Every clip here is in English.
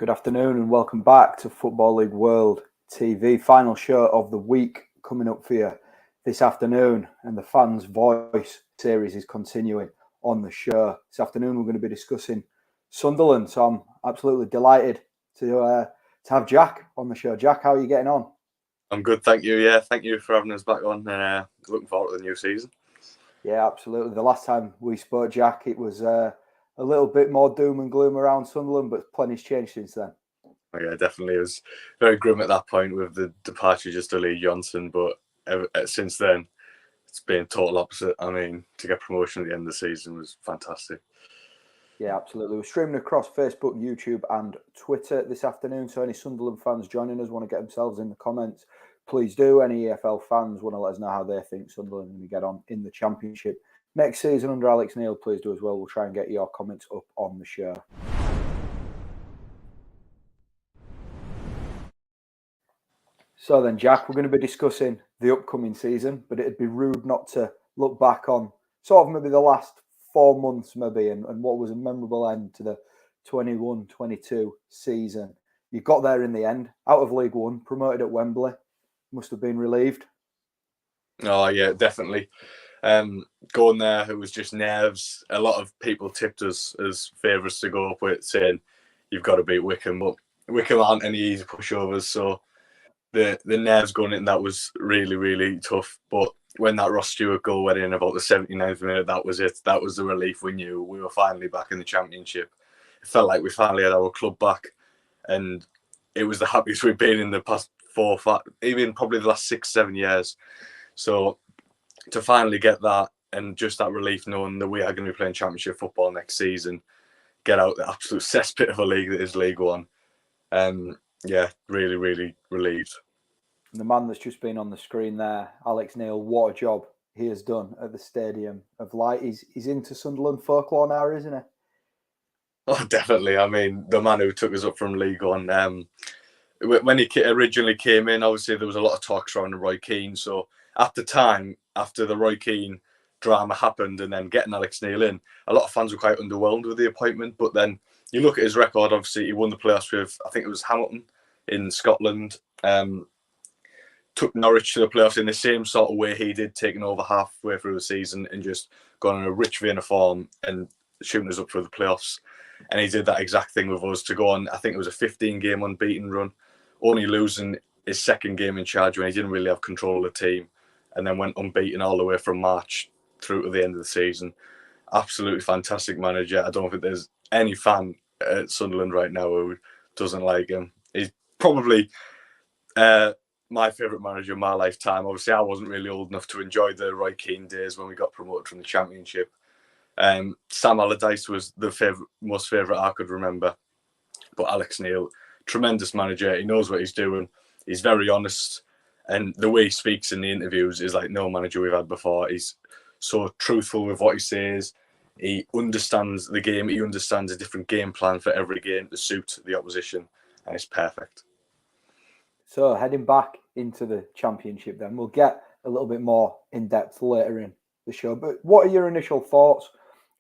Good afternoon and welcome back to Football League World TV. Final show of the week coming up for you this afternoon, and the Fans' Voice series is continuing on the show. This afternoon we're going to be discussing Sunderland, so I'm absolutely delighted to have Jack on the show. Jack, how are you getting on? I'm good, thank you. Yeah, thank you for having us back on, and looking forward to the new season. Yeah, absolutely. The last time we spoke, Jack, it was a little bit more doom and gloom around Sunderland, but plenty's changed since then. Oh, yeah, definitely. It was very grim at that point with the departure just of Lee Johnson, but since then, it's been total opposite. I mean, to get promotion at the end of the season was fantastic. Yeah, absolutely. We're streaming across Facebook, YouTube and Twitter this afternoon, so any Sunderland fans joining us want to get themselves in the comments, please do. Any EFL fans want to let us know how they think Sunderland are going to get on in the Championship next season under Alex Neil, please do as well. We'll try and get your comments up on the show. So then, Jack, we're going to be discussing the upcoming season, but it'd be rude not to look back on sort of maybe the last 4 months maybe and what was a memorable end to the 21-22 season. You got there in the end, out of League One, promoted at Wembley. Must have been relieved. Oh, yeah, definitely. Going there, it was just nerves. A lot of people tipped us as favourites to go up with, saying you've got to beat Wycombe, but Wycombe aren't any easy pushovers, so the nerves going in, that was really, really tough. But when that Ross Stewart goal went in about the 79th minute, that was it. That was the relief. We knew we were finally back in the Championship. It felt like we finally had our club back, and it was the happiest we've been in the past 4 or 5, even probably the last 6-7 years. So to finally get that, and just that relief knowing that we are going to be playing Championship football next season, get out the absolute cesspit of a league that is League One. Yeah, really, really relieved. The man that's just been on the screen there, Alex Neil, what a job he has done at the Stadium of Light. He's into Sunderland folklore now, isn't he? Oh, definitely. I mean, the man who took us up from League One. When he originally came in, obviously there was a lot of talk surrounding Roy Keane. So at the time, after the Roy Keane drama happened and then getting Alex Neil in, a lot of fans were quite underwhelmed with the appointment. But then you look at his record, obviously he won the playoffs with, I think it was Hamilton in Scotland. Took Norwich to the playoffs in the same sort of way he did, taking over halfway through the season and just gone in a rich vein of form and shooting us up for the playoffs. And he did that exact thing with us to go on, I think it was a 15-game unbeaten run, only losing his second game in charge when he didn't really have control of the team, and then went unbeaten all the way from March through to the end of the season. Absolutely fantastic manager. I don't think there's any fan at Sunderland right now who doesn't like him. He's probably my favourite manager of my lifetime. Obviously, I wasn't really old enough to enjoy the Roy Keane days when we got promoted from the Championship. Sam Allardyce was the most favourite I could remember. But Alex Neil, tremendous manager. He knows what he's doing. He's very honest. And the way he speaks in the interviews is like no manager we've had before. He's so truthful with what he says. He understands the game. He understands a different game plan for every game to suit the opposition. And it's perfect. So heading back into the Championship then, we'll get a little bit more in-depth later in the show. But what are your initial thoughts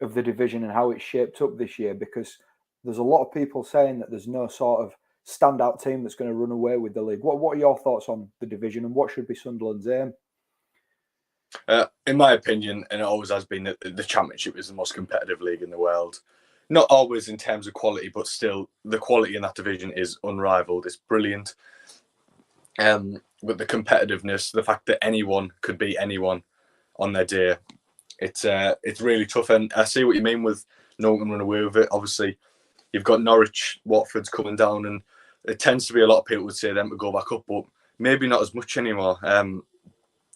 of the division and how it's shaped up this year? Because there's a lot of people saying that there's no sort of standout team that's going to run away with the league. What are your thoughts on the division and what should be Sunderland's aim? In my opinion, and it always has been, that the Championship is the most competitive league in the world. Not always in terms of quality, but still the quality in that division is unrivaled. It's brilliant. But the competitiveness, the fact that anyone could beat anyone on their day, it's really tough. And I see what you mean with no one can run away with it. Obviously, you've got Norwich, Watford's coming down, and it tends to be a lot of people would say them to go back up, but maybe not as much anymore.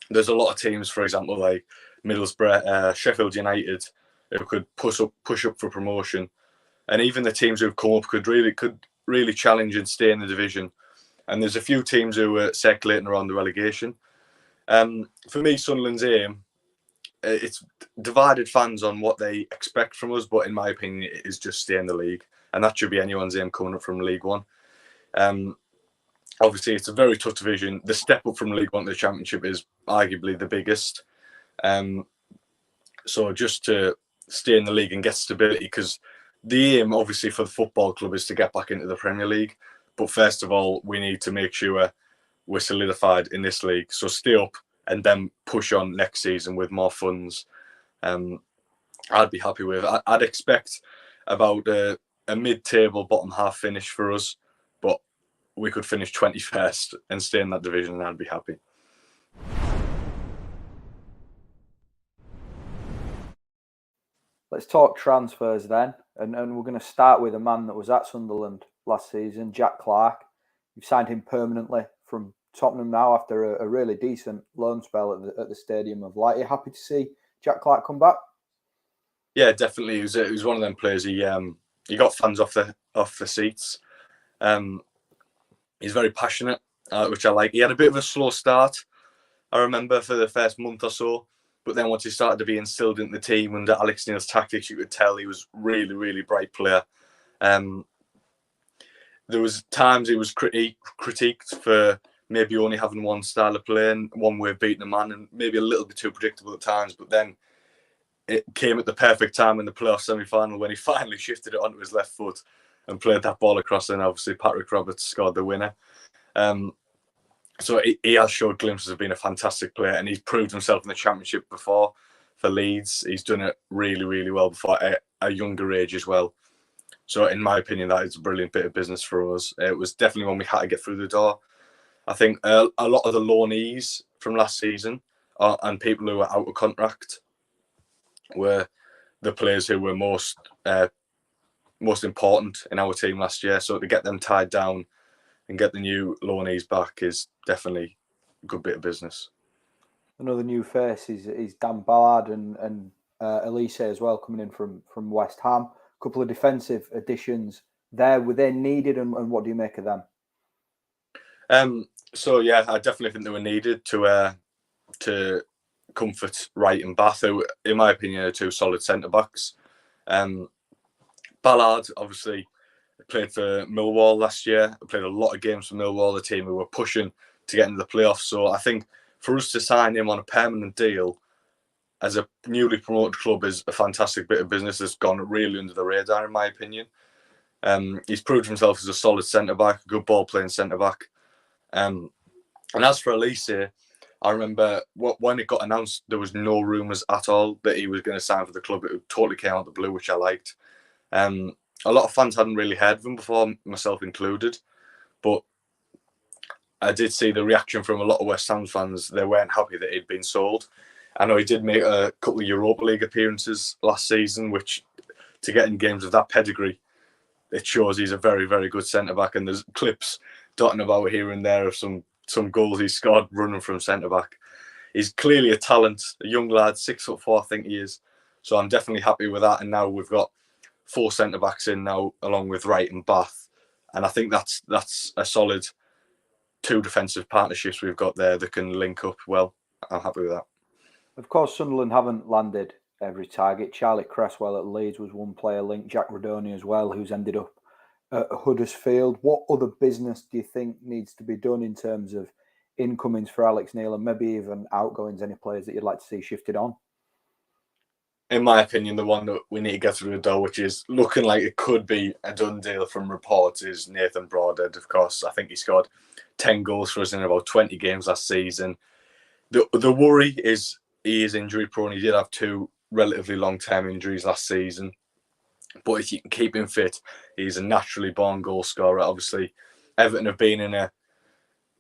There's a lot of teams, for example, like Middlesbrough, Sheffield United, who could push up for promotion, and even the teams who've come up could really challenge and stay in the division. And there's a few teams who are circulating around the relegation. For me, Sunderland's aim, it's divided fans on what they expect from us, but in my opinion, it is just stay in the league. And that should be anyone's aim coming up from League One. Obviously, it's a very tough division. The step up from League One to the Championship is arguably the biggest. So just to stay in the league and get stability, because the aim, obviously, for the football club is to get back into the Premier League. But first of all, we need to make sure we're solidified in this league. So stay up and then push on next season with more funds. I'd be happy with. I'd expect about a mid-table bottom half finish for us, but we could finish 21st and stay in that division, and I'd be happy. Let's talk transfers then, and we're going to start with a man that was at Sunderland last season, Jack Clarke. You've signed him permanently from Tottenham now after a really decent loan spell at the Stadium of Light. Are you happy to see Jack Clarke come back? Yeah, definitely. He was one of them players. He got fans off the seats. He's very passionate, which I like. He had a bit of a slow start, I remember, for the first month or so. But then once he started to be instilled into the team under Alex Neil's tactics, you could tell he was really, really bright player. There was times he was critiqued for maybe only having one style of play and one way of beating a man, and maybe a little bit too predictable at times. But then it came at the perfect time in the playoff semi-final when he finally shifted it onto his left foot and played that ball across, and obviously Patrick Roberts scored the winner. So he has showed glimpses of being a fantastic player, and he's proved himself in the Championship before for Leeds. He's done it really, really well before at a younger age as well. So in my opinion, that is a brilliant bit of business for us. It was definitely when we had to get through the door. I think a lot of the loanees from last season and people who were out of contract were the players who were most important in our team last year. So to get them tied down and get the new loanees back is definitely a good bit of business. Another new face is Dan Ballard and Elise as well, coming in from West Ham. A couple of defensive additions there. Were they needed, and what do you make of them? So yeah, I definitely think they were needed to comfort Wright and Bath, who, in my opinion, are two solid centre backs. Ballard obviously played for Millwall last year. Played a lot of games for Millwall, the team who were pushing to get into the playoffs. So I think for us to sign him on a permanent deal as a newly promoted club is a fantastic bit of business that's gone really under the radar, in my opinion. He's proved himself as a solid centre back, a good ball playing centre back. And as for Elise, I remember when it got announced, there was no rumours at all that he was going to sign for the club. It totally came out of the blue, which I liked. A lot of fans hadn't really heard of him before, myself included. But I did see the reaction from a lot of West Ham fans. They weren't happy that he'd been sold. I know he did make a couple of Europa League appearances last season, which, to get in games of that pedigree, it shows he's a very, very good centre-back. And there's clips dotting about here and there of some goals he scored running from centre-back. He's clearly a talent, a young lad, 6'4", I think he is. So I'm definitely happy with that. And now we've got 4 centre-backs in now, along with Wright and Bath. And I think that's a solid 2 defensive partnerships we've got there that can link up well. I'm happy with that. Of course, Sunderland haven't landed every target. Charlie Cresswell at Leeds was one player linked. Jack Rodoni as well, who's ended up at Huddersfield. What other business do you think needs to be done in terms of incomings for Alex Neil, and maybe even outgoings, any players that you'd like to see shifted on? In my opinion, the one that we need to get through the door, which is looking like it could be a done deal from reports, is Nathan Broadhead. Of course, I think he scored 10 goals for us in about 20 games last season. The worry is he is injury prone. He did have 2 relatively long-term injuries last season. But if you can keep him fit, he's a naturally born goal scorer. Obviously, Everton have been in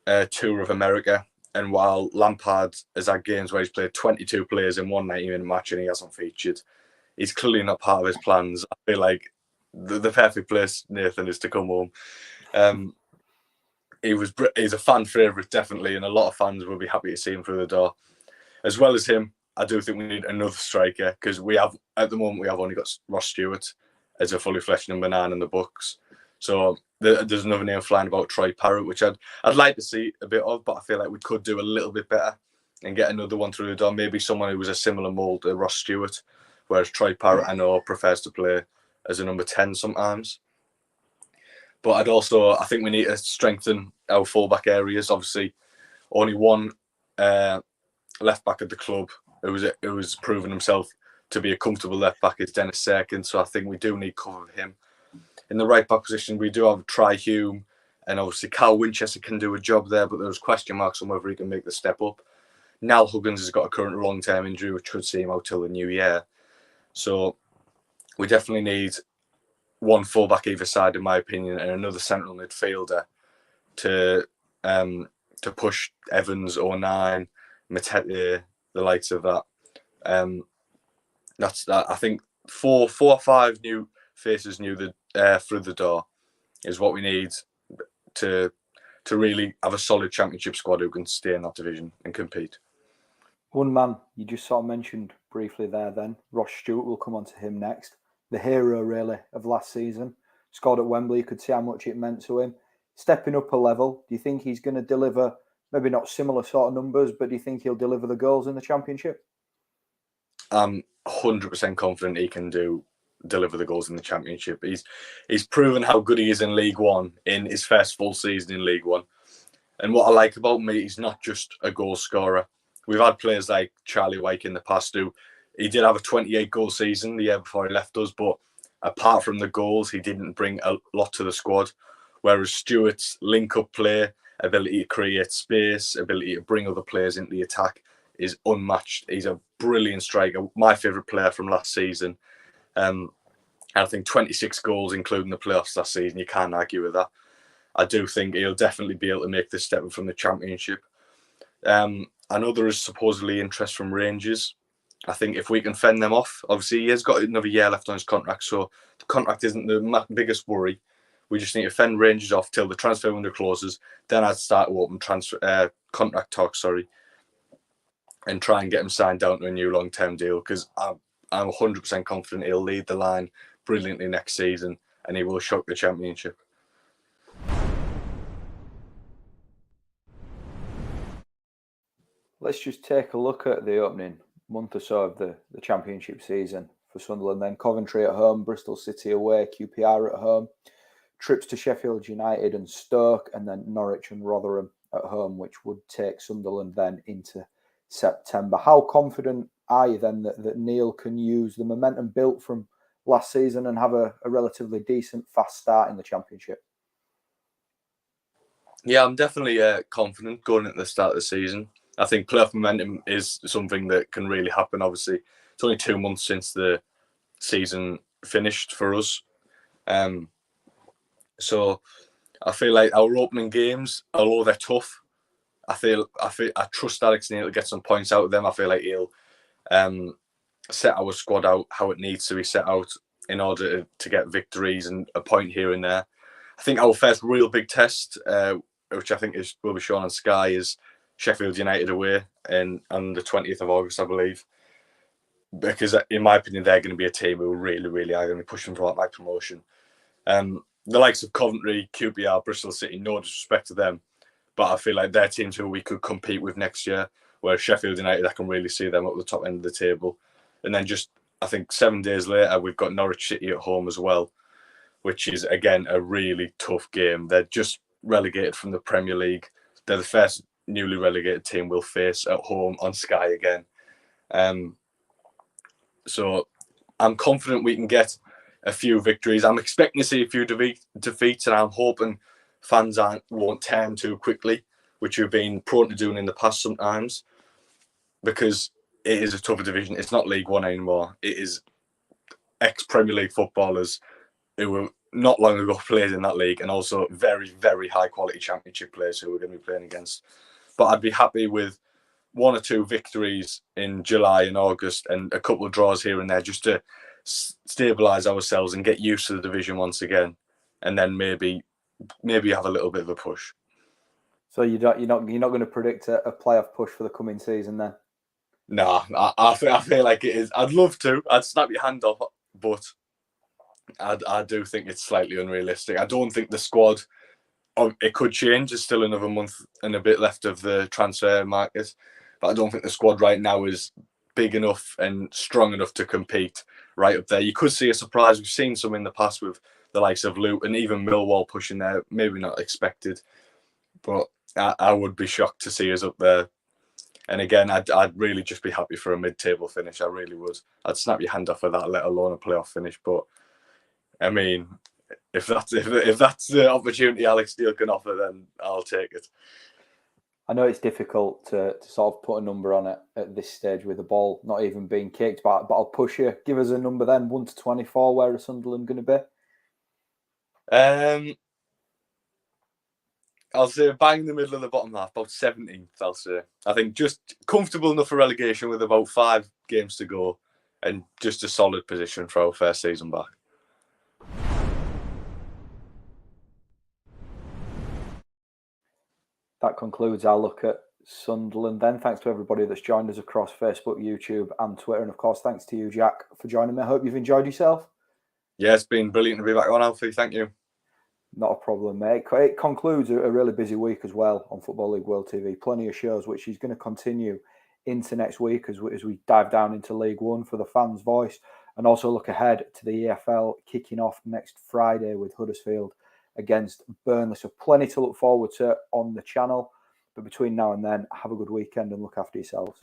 a tour of America. And while Lampard has had games where he's played 22 players in one 90-minute match and he hasn't featured, he's clearly not part of his plans. I feel like the perfect place, Nathan, is to come home. He's a fan favourite, definitely, and a lot of fans will be happy to see him through the door. As well as him, I do think we need another striker, because at the moment we have only got Ross Stewart as a fully fledged number 9 in the books. So there's another name flying about, Troy Parrott, which I'd like to see a bit of, but I feel like we could do a little bit better and get another one through the door. Maybe someone who was a similar mould to Ross Stewart, whereas Troy Parrott, I know, prefers to play as a number 10 sometimes. But I think we need to strengthen our fullback areas. Obviously, only one left back at the club who was proven himself to be a comfortable left back is Dennis Serkin, so I think we do need cover of him. In the right back position, we do have Try Hume, and obviously Carl Winchester can do a job there, but there's question marks on whether he can make the step up. Niall Huggins has got a current long-term injury, which could see him out till the new year. So we definitely need one fullback either side, in my opinion, and another central midfielder to push Evans, O'Nien, Matete, the likes of that. That's that. I think four or five new faces through the door is what we need to really have a solid championship squad who can stay in that division and compete. One man you just sort of mentioned briefly there then, Ross Stewart, will come on to him next. The hero, really, of last season. Scored at Wembley, you could see how much it meant to him. Stepping up a level, do you think he's going to deliver, maybe not similar sort of numbers, but do you think he'll deliver the goals in the Championship? I'm 100% confident he can deliver the goals in the Championship. He's proven how good he is in League One in his first full season in League One. And what I like about him, he's not just a goal scorer. We've had players like Charlie Wyke in the past who he did have a 28-goal season the year before he left us, but apart from the goals, he didn't bring a lot to the squad. Whereas Stewart's link-up play, ability to create space, ability to bring other players into the attack is unmatched. He's a brilliant striker, my favourite player from last season. And I think 26 goals, including the playoffs last season, you can't argue with that. I do think he'll definitely be able to make this step from the Championship. I know there is supposedly interest from Rangers. I think if we can fend them off, obviously he has got another year left on his contract, so the contract isn't the biggest worry. We just need to fend Rangers off till the transfer window closes. Then I'd start to open contract talks, and try and get him signed down to a new long-term deal, because I'm 100% confident he'll lead the line brilliantly next season and he will shock the Championship. Let's just take a look at the opening month or so of the Championship season for Sunderland. Then Coventry at home, Bristol City away, QPR at home, trips to Sheffield United and Stoke, and then Norwich and Rotherham at home, which would take Sunderland then into September. How confident are you then that Neil can use the momentum built from last season and have a relatively decent, fast start in the Championship? Yeah, I'm definitely confident going at the start of the season. I think playoff momentum is something that can really happen. Obviously, it's only 2 months since the season finished for us. So I feel like our opening games, although they're tough, I trust Alex Neil to get some points out of them. I feel like he'll set our squad out how it needs to be set out in order to get victories and a point here and there. I think our first real big test, which I think will be shown on Sky, is Sheffield United away on the 20th of August, I believe. Because in my opinion, they're going to be a team who really, really are going to be pushing for that promotion. The likes of Coventry, QPR, Bristol City, no disrespect to them, but I feel like they're teams who we could compete with next year, whereas Sheffield United, I can really see them at the top end of the table. And then just, I think 7 days later, we've got Norwich City at home as well, which is, again, a really tough game. They're just relegated from the Premier League. They're the first newly relegated team we'll face at home on Sky again. So I'm confident we can get a few victories. I'm expecting to see a few defeats, and I'm hoping fans won't turn too quickly, which we've been prone to doing in the past sometimes, because it is a tougher division. It's not League One anymore. It is ex-Premier League footballers who were not long ago played in that league, and also very, very high-quality Championship players who we're going to be playing against. But I'd be happy with 1 or 2 victories in July and August and a couple of draws here and there, just to stabilise ourselves and get used to the division once again, and then maybe have a little bit of a push. So you're not going to predict a playoff push for the coming season then? Nah, I feel like it is. I'd love to. I'd snap your hand off, but I do think it's slightly unrealistic. I don't think the squad, it could change. There's still another month and a bit left of the transfer market, but I don't think the squad right now is big enough and strong enough to compete right up there. You could see a surprise. We've seen some in the past with the likes of Luton and even Millwall pushing there. Maybe not expected, but I would be shocked to see us up there. And again, I'd really just be happy for a mid-table finish. I really would. I'd snap your hand off of that, let alone a playoff finish. But I mean, if that's the opportunity Alex Steele can offer, then I'll take it. I know it's difficult to sort of put a number on it at this stage with the ball not even being kicked, but I'll push you. Give us a number then, 1 to 24. Where is Sunderland going to be? I'll say bang in the middle of the bottom half, about 17th, I'll say. I think just comfortable enough for relegation with about 5 games to go and just a solid position for our first season back. That concludes our look at Sunderland then. Thanks to everybody that's joined us across Facebook, YouTube and Twitter. And of course, thanks to you, Jack, for joining me. I hope you've enjoyed yourself. Yeah, it's been brilliant to be back on, Alfie. Thank you. Not a problem, mate. It concludes a really busy week as well on Football League World TV. Plenty of shows, which is going to continue into next week as we dive down into League One for the fans' voice, and also look ahead to the EFL kicking off next Friday with Huddersfield against Burnley. So plenty to look forward to on the channel. But between now and then, have a good weekend and look after yourselves.